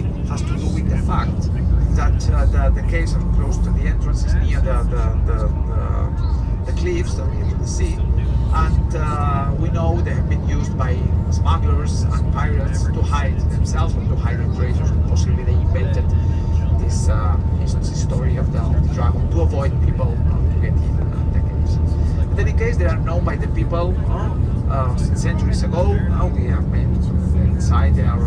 history has to do with the fact that the caves are close to the entrances near the cliffs that lead to the sea. And we know they have been used by smugglers and pirates to hide themselves or to hide their treasures. Possibly they invented this story of the dragon to avoid people to get in the caves. In any case, they are known by the people centuries ago. We have been inside. There are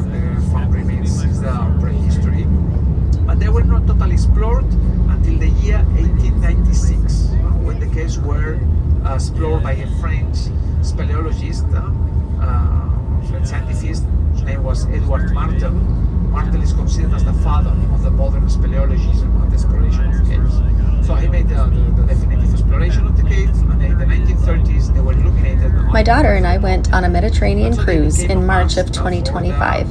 found remains since the prehistory, but they were not totally explored until the year 1896, when the caves were explored by a French speleologist, French scientist, whose name was Edward Martel. Martel is considered as the father of the modern speleology and the exploration of caves. So he made the definitive exploration of the caves, and in the 1930s they were illuminated. My daughter and I went on a Mediterranean cruise in March of 2025,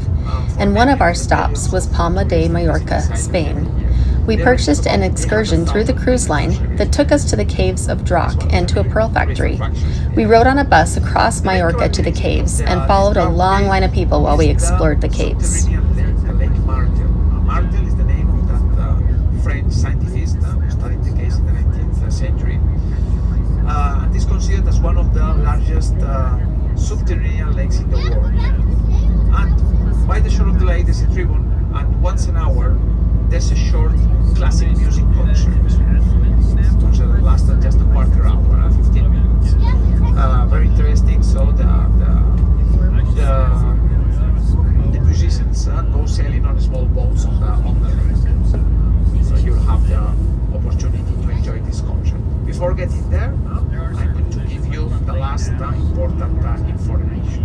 and one of our stops was Palma de Mallorca, Spain. We purchased an excursion through the cruise line that took us to the caves of Drach and to a pearl factory. We rode on a bus across Mallorca to the caves and followed a long line of people while we explored the caves. Martel is the name of that French scientist who studied the caves in the 19th century. And is considered as one of the largest subterranean lakes in the world. And by the shore of the lake there's a tribune, and once an hour there's a short classic music concert. Concert that lasted just a quarter hour, 15 minutes. Very interesting. So the musicians go sailing on small boats on the lake. So you'll have the opportunity to enjoy this concert. Before getting there, I'm going to give you the last important information.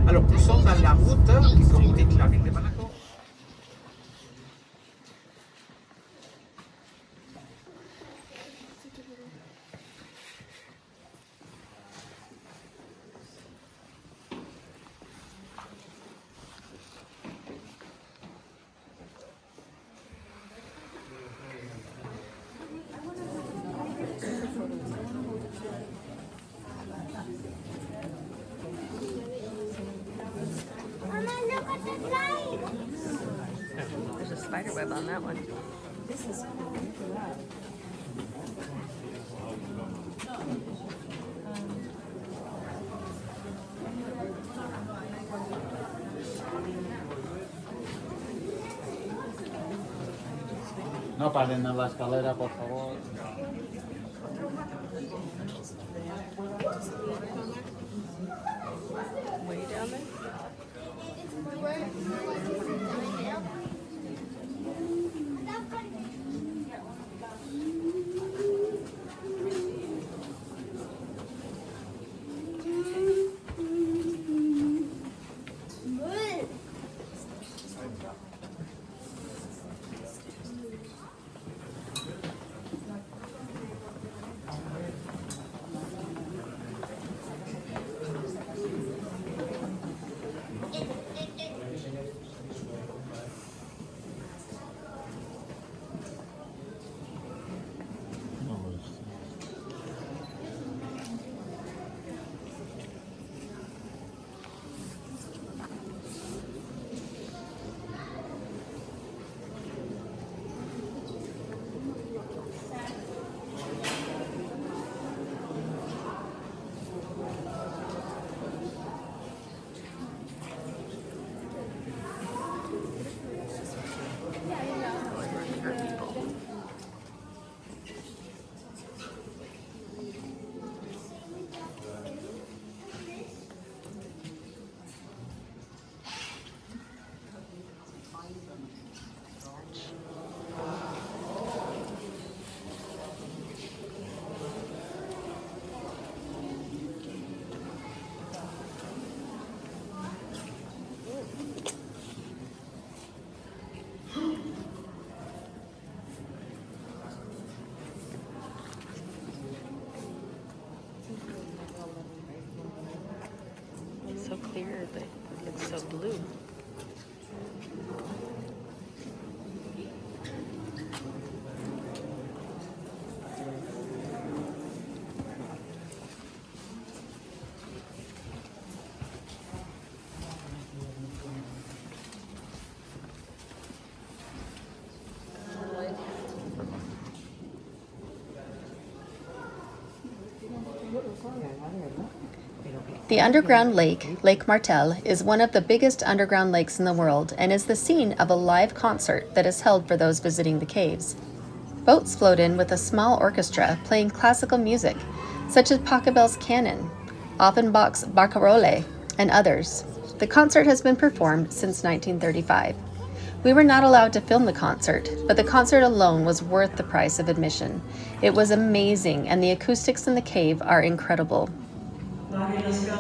Alors, nous sommes dans la route qui communique la ville de Monaco. There's a spider web on that one. No paren en la escalera, por favor. Way down there? The underground lake, Lake Martel, is one of the biggest underground lakes in the world and is the scene of a live concert that is held for those visiting the caves. Boats float in with a small orchestra playing classical music, such as Pachelbel's Canon, Offenbach's Barcarolle, and others. The concert has been performed since 1935. We were not allowed to film the concert, but the concert alone was worth the price of admission. It was amazing, and the acoustics in the cave are incredible.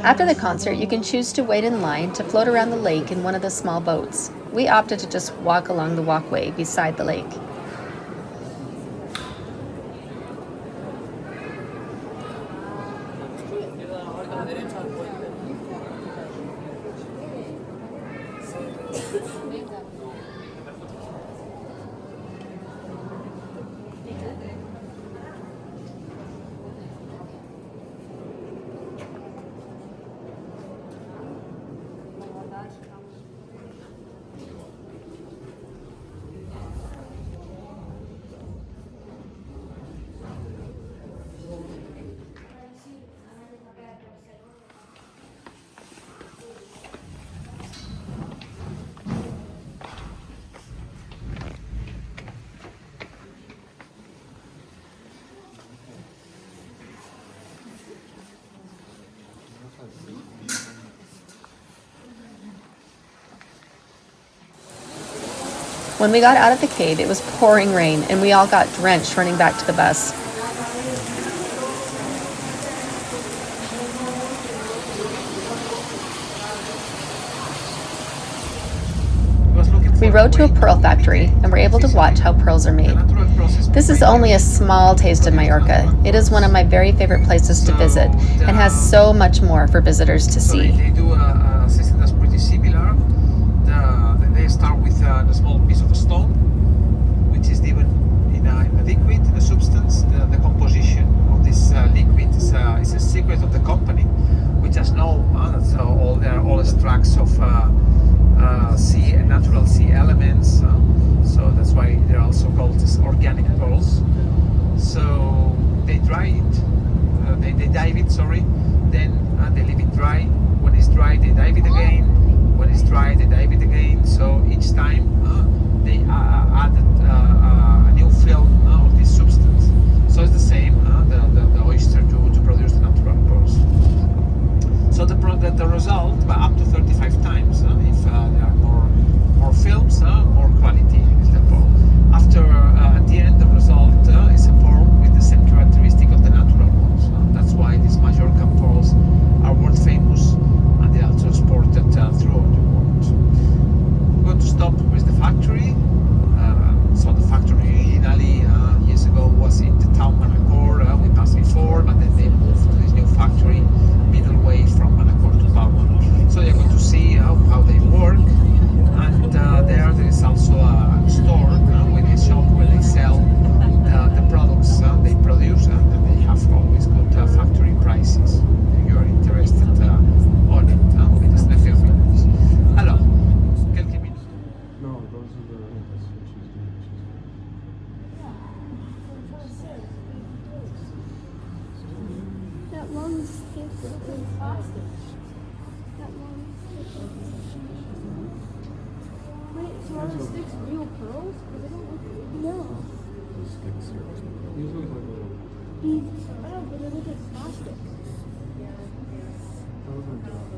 After the concert, you can choose to wait in line to float around the lake in one of the small boats. We opted to just walk along the walkway beside the lake. When we got out of the cave, it was pouring rain, and we all got drenched running back to the bus. We rode to a pearl factory and were able to watch how pearls are made. This is only a small taste of Mallorca. It is one of my very favorite places to visit and has so much more for visitors to see. They do a system that's pretty similar. They start with a small piece of stone, which is given in a liquid, in a substance. The composition of this liquid is a secret of the company, which has no all extracts of sea and natural sea elements. So that's why they're also called organic pearls. So they dry it, they dive it, then they leave it dry. When it's dry, they dive it again. When it's dry, they dive it again. So each time they added a new film of this substance. So it's the same, the oyster to produce the natural pearls. So the result, up to 35 times, if there are more films, more quality is the pearl. After at the end, the result is a pearl with the same characteristic of the natural ones. That's why these Mallorca pearls are world famous, and they also exported throughout the world. We're going to stop with the factory. So the factory originally years ago was in the town Manacor. We passed before, but then they moved to this new factory middle way from Manacor to Palma. So you're going to see how they work, and there is also a store with a shop where they sell the products they produce, and they have always good factory prices. If you are interested on it, with the snap films. Alors, quelques minutes. No, those are the ones that she's doing. That long stick is plastic. That long stick. Wait, so are the sticks real pearls? Because they don't look. No. The sticks here. These look like little. I don't know, but they look like plastic. Those are